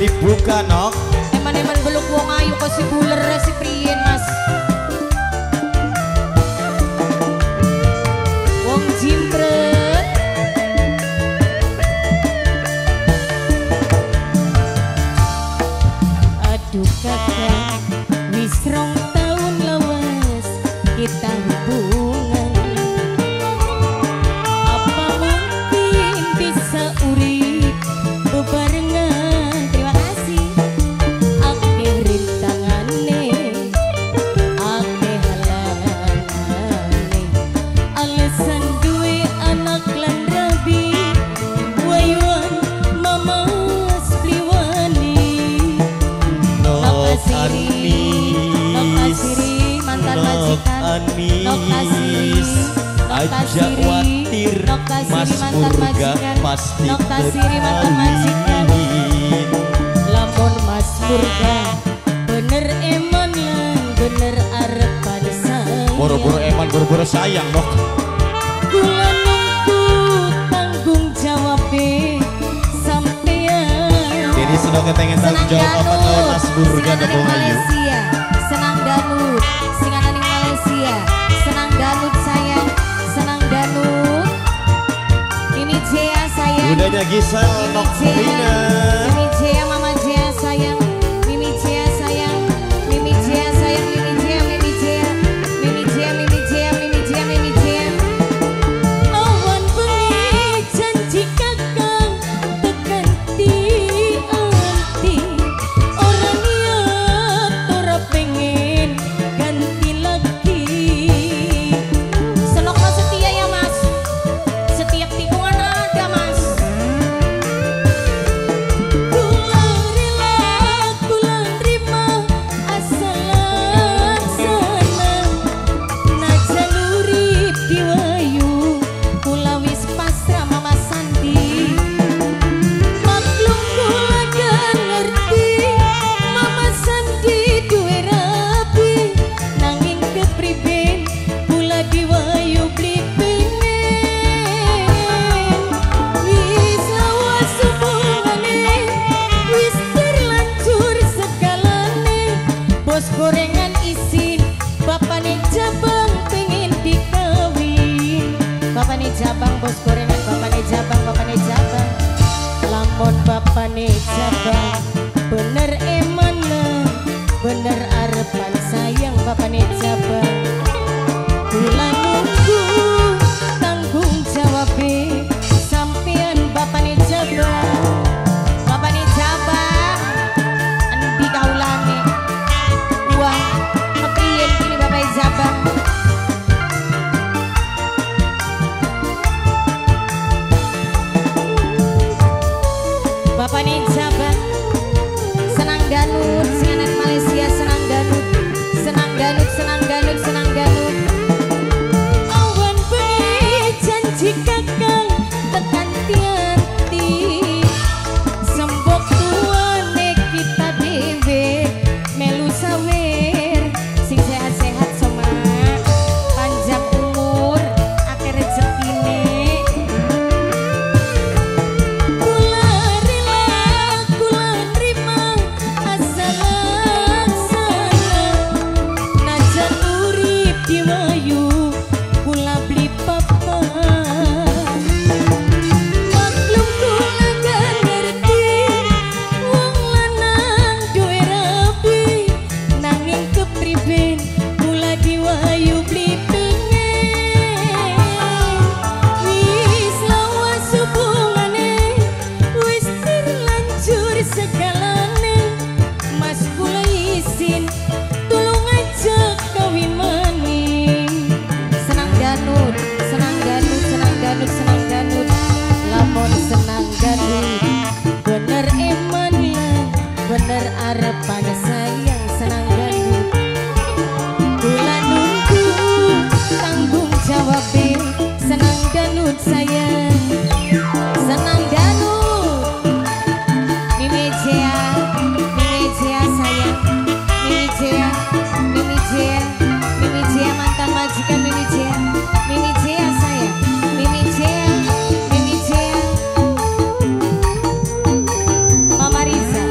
dibuka nok. Eman-eman beluk wong ayu kok si buler si priyen mas. Wong jimpret. Aduh kakak, wis rong tahun lawas kita hubungan. Apa mungkin bisa urip bebarengan? Terima kasih. Ake rintangane, ake halangane, alasan duwe anak lan rabi, wayuan mamas pliwani. Nok asiri mantan majikan, nok asiri aja khawatir Mas Murga pasti nok asiri mantan majikan. Lamun Mas Murga bener eman lan bener arepan sayang. Boro-boro eman boro-boro sayang nok. Kula nunggu tanggung jawab sampean. Jadi sudah ketengen tanggung jawab apa lawan Mas Murga dan Bong Ayu. Senang danut, singanan ning Malaysia. Senang danut sayang, senang danut. Ini Jea sayang. Budanya Gisel nok Rina. Mimi Jea, Mama Jea sayang. Mimi Jea sayang. Mimi Jea sayang. Mimi Jea, Mimi Jea. Mimi Jea, Mimi Jea, Mimi Jea, Mimi Jea. Awan bengi janji kakang tekan anti. Orang niat ora pengen ganti lagi. Senok mas setia ya mas. Setiap tikungan ada mas. Kula rela, kula nerima asal laksana. Najan urip diwayu, kula wis pasrah Mama Sandi. Maklum kula gak ngerti, Mama Sandi duwe rapi. Nanging kepriben, kula diwayu beli pengen. Wis lawas hubungane, wis terlanjur segalane. Bos gorengan isin, bapane Jabang pengen dikawin. Bapane Jabang, bos gorengan, bapane Jabang, bapane Jabang. Lamun bapane Jabang, bener eman lah, bener arepan sayang bapane Jabang. Kula nunggu tanggung jawab sampean bapane Jabang. Bapane Jabang, endi kaulane? Wah, kepriyen kini bapak Jabang? Bapak Jabang, senang danut, singanan Malaysia senang danut, senang danut, senang danut, senang danut. Awan bengi janji kakang tekan tianti. Sembok tuane kita dewe melu sawer. Sing sehat-sehat sama panjang umur akeh rezekine. Kula rela, kula nerima asal laksana. Najan urip diwayu, kula beli papan. Maklum kula gak ngerti, wong lanang duwe rapi. Nanging kepriben, kula diwayu beli pengen. Wis lawas hubungane, wis terlanjur segalane. Mas kula isin, tulung aja kawin maning. Senang danut, senang danut, senang danut, senang danut. Lamun senang danut, bener eman lah, bener arepan sayang senang danut. Kula nunggu tanggung jawab senang danut sayang, senang danut. Mimi Jea, Mimi Jea sayang, Mimi Jea, Mimi Jea, Mimi Jea mantan majikan Mimi Jea, Mimi Jea sayang, Mimi Jea, Mimi Jea. Mama Riza,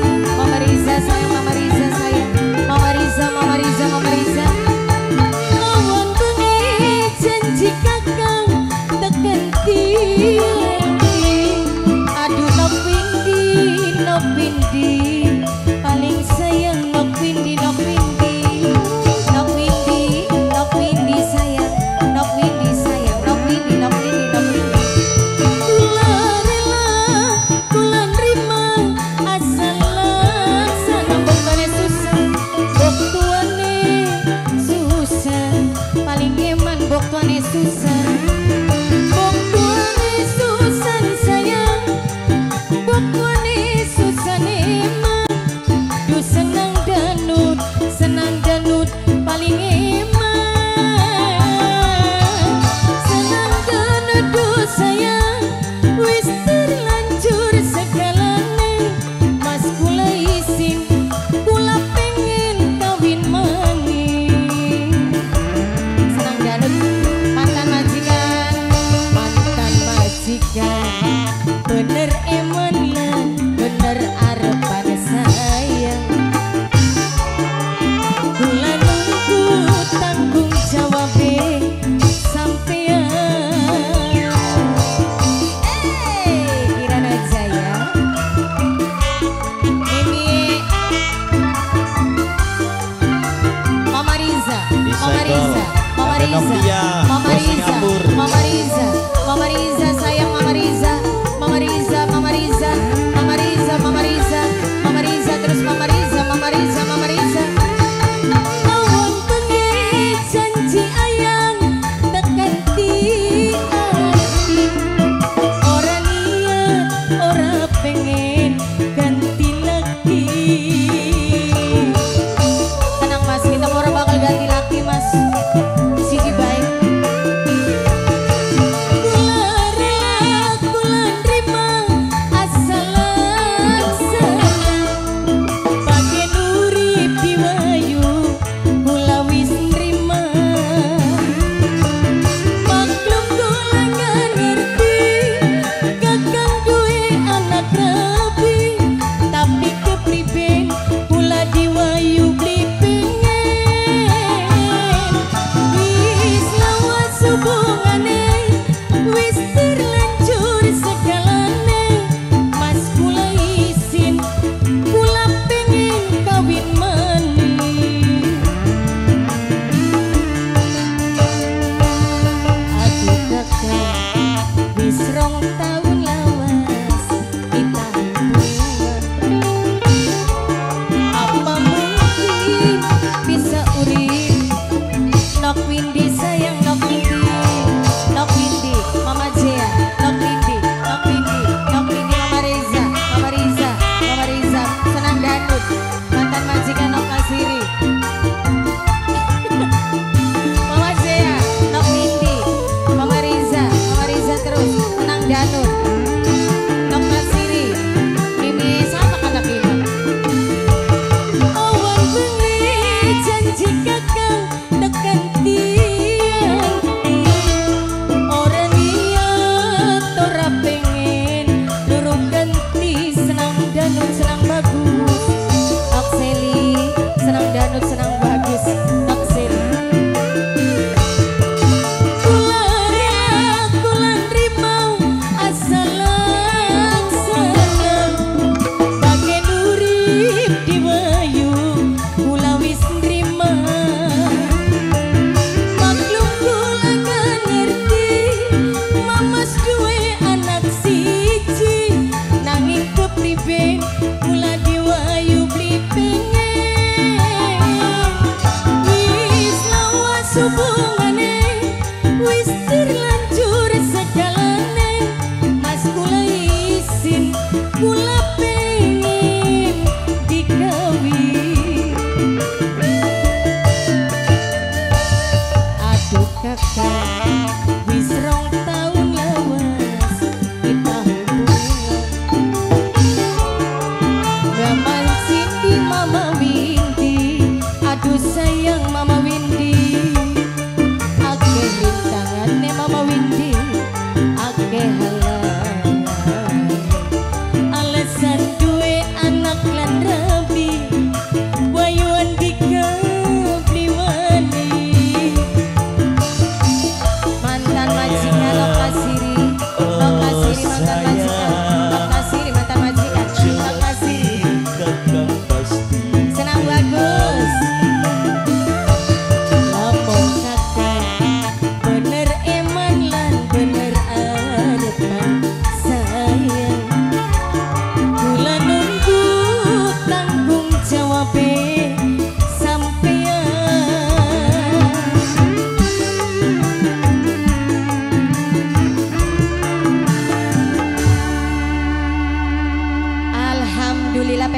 Alhamdulillah